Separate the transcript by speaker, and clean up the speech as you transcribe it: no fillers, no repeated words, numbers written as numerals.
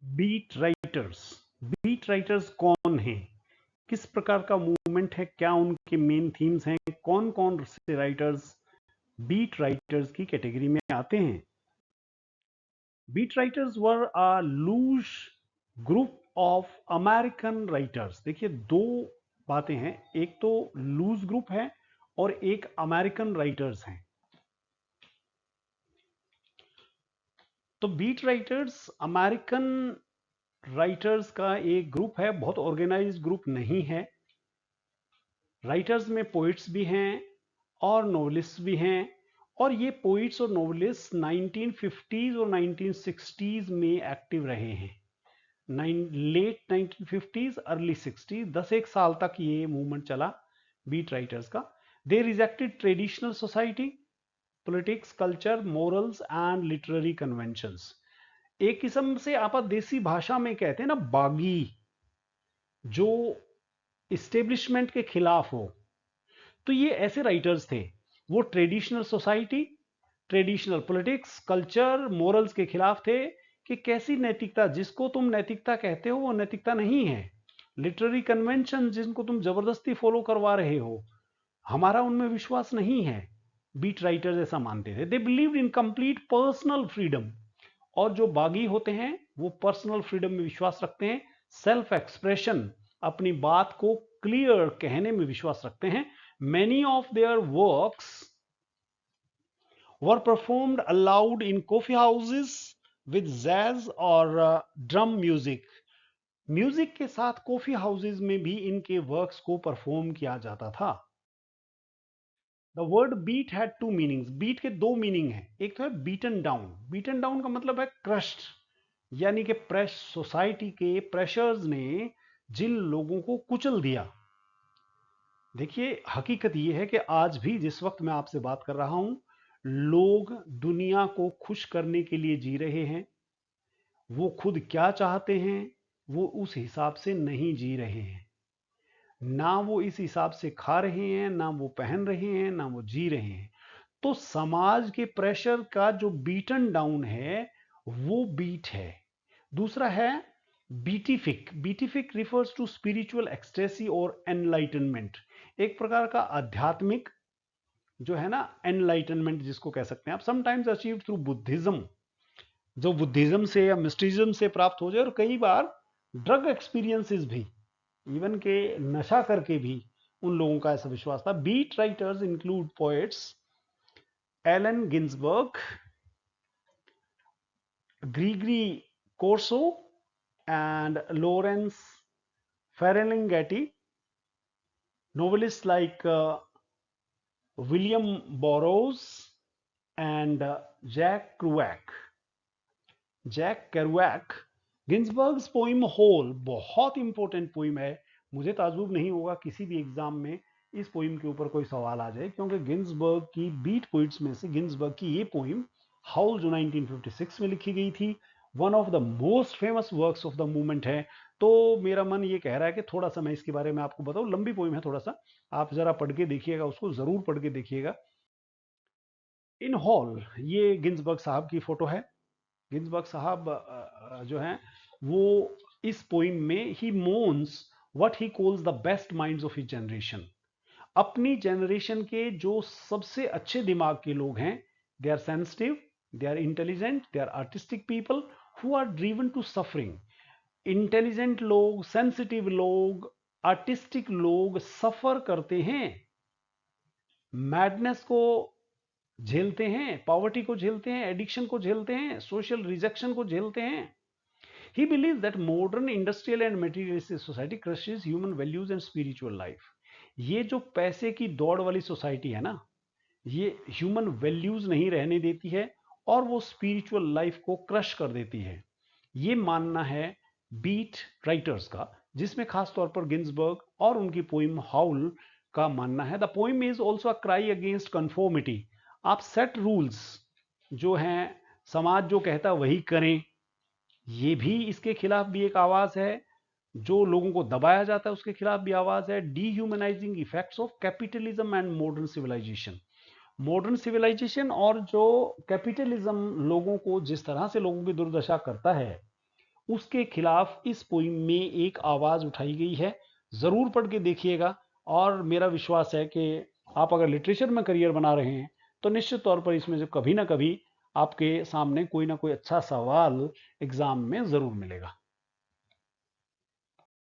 Speaker 1: Beat writers. Beat writers कौन हैं, किस प्रकार का मूवमेंट है, क्या उनके मेन थीम्स हैं, कौन कौन से राइटर्स बीट राइटर्स की कैटेगरी में आते हैं। Beat writers were a loose group of American writers. देखिए दो बातें हैं, एक तो लूज ग्रुप है और एक अमेरिकन राइटर्स हैं। तो बीट राइटर्स अमेरिकन राइटर्स का एक ग्रुप है, बहुत ऑर्गेनाइज्ड ग्रुप नहीं है। राइटर्स में पोइट्स भी हैं और नोवेलिस्ट भी हैं, और ये पोइट्स और नोवेलिस्ट 1950s और 1960s में एक्टिव रहे हैं। लेट 1950s अर्ली 60s, 10 साल तक ये मूवमेंट चला बीट राइटर्स का। They rejected traditional society, politics, culture, morals and literary conventions. एक किस्म से आप देसी भाषा में कहते हैं ना, बागी, जो इस्टेब्लिशमेंट के खिलाफ हो। तो ये ऐसे राइटर्स थे, वो traditional society, traditional politics, culture, morals के खिलाफ थे कि कैसी नैतिकता, जिसको तुम नैतिकता कहते हो वो नैतिकता नहीं है। लिटरेरी कन्वेंशन जिनको तुम जबरदस्ती फॉलो करवा रहे हो, हमारा उनमें विश्वास नहीं है। बीट राइटर्स ऐसा मानते थे। They believed in complete personal freedom. और जो बागी होते हैं वो पर्सनल फ्रीडम में विश्वास रखते हैं, सेल्फ एक्सप्रेशन, अपनी बात को क्लियर कहने में विश्वास रखते हैं। Many of their works were performed allowed in coffee houses with jazz और ड्रम म्यूजिक। म्यूजिक के साथ कॉफी हाउसेस में भी इनके वर्क्स को परफॉर्म किया जाता था। The word beat had two meanings. Beat के दो मीनिंग हैं, एक तो है बीटन डाउन। बीटन डाउन का मतलब है क्रश्ड, यानी कि सोसाइटी के प्रेशर्स ने जिन लोगों को कुचल दिया। देखिए हकीकत यह है कि आज भी जिस वक्त मैं आपसे बात कर रहा हूं, लोग दुनिया को खुश करने के लिए जी रहे हैं। वो खुद क्या चाहते हैं वो उस हिसाब से नहीं जी रहे हैं, ना वो इस हिसाब से खा रहे हैं, ना वो पहन रहे हैं, ना वो जी रहे हैं। तो समाज के प्रेशर का जो बीटन डाउन है वो बीट है। दूसरा है बीटिफिक। बीटिफिक रिफर्स टू स्पिरिचुअल एक्सटेसी और एनलाइटनमेंट, एक प्रकार का आध्यात्मिक जो है ना, एनलाइटनमेंट जिसको कह सकते हैं आप, समटाइम्स अचीव थ्रू बुद्धिज्म, जो बुद्धिज्म से या मिस्टिज्म से प्राप्त हो जाए, और कई बार ड्रग एक्सपीरियंसेस भी, इवन के नशा करके भी उन लोगों का ऐसा विश्वास था। Beat writers include poets Allen Ginsberg, Gregory Corso and Lawrence Ferlinghetti, novelists like William Burroughs and Jack Kerouac. Jack Kerouac. Ginsberg's poem Howl बहुत इंपॉर्टेंट पोइम है। मुझे ताज्जुब नहीं होगा किसी भी एग्जाम में इस पोइम के ऊपर कोई सवाल आ जाए, क्योंकि गिन्सबर्ग की बीट पोइट्स में से गिन्सबर्ग की ये पोइम हाउल जो 1956 में लिखी गई थी, one of the most famous works of the movement है। तो मेरा मन ये कह रहा है कि थोड़ा सा मैं इसके बारे में आपको बताऊं। लंबी पोइम है, थोड़ा सा आप जरा पढ़ के देखिएगा, उसको जरूर पढ़ के देखिएगा। इन हॉल, ये गिन्सबर्ग साहब की फोटो है। गिन्सबर्ग साहब जो हैं वो इस पोइम में ही mourns what he calls the best minds of his generation. अपनी जनरेशन के जो सबसे अच्छे दिमाग के लोग हैं, they are sensitive, they are intelligent, they are artistic people who are driven to suffering. Intelligent लोग, सेंसिटिव लोग, आर्टिस्टिक लोग सफर करते हैं, मैडनेस को झेलते हैं, पॉवर्टी को झेलते हैं, एडिक्शन को झेलते हैं, सोशल रिजेक्शन को झेलते हैं। He believes that modern industrial and materialistic society crushes human values and spiritual life. ये जो पैसे की दौड़ वाली सोसाइटी है ना, ये ह्यूमन वैल्यूज नहीं रहने देती है और वो स्पिरिचुअल लाइफ को क्रश कर देती है। ये मानना है बीट राइटर्स का, जिसमें खास तौर पर गिन्सबर्ग और उनकी पोइम हाउल का मानना है। The poem is also a cry against conformity. आप सेट रूल्स जो हैं, समाज जो कहता वही करें, ये भी इसके खिलाफ भी एक आवाज है। जो लोगों को दबाया जाता है उसके खिलाफ भी आवाज है। Dehumanising effects of capitalism and modern civilisation. Modern civilisation और जो कैपिटलिज्म लोगों को जिस तरह से लोगों की दुर्दशा करता है, उसके खिलाफ इस पोइम में एक आवाज उठाई गई है। जरूर पढ़ के देखिएगा। और मेरा विश्वास है कि आप अगर लिटरेचर में करियर बना रहे हैं तो निश्चित तौर पर इसमें से कभी ना कभी आपके सामने कोई ना कोई अच्छा सवाल एग्जाम में जरूर मिलेगा।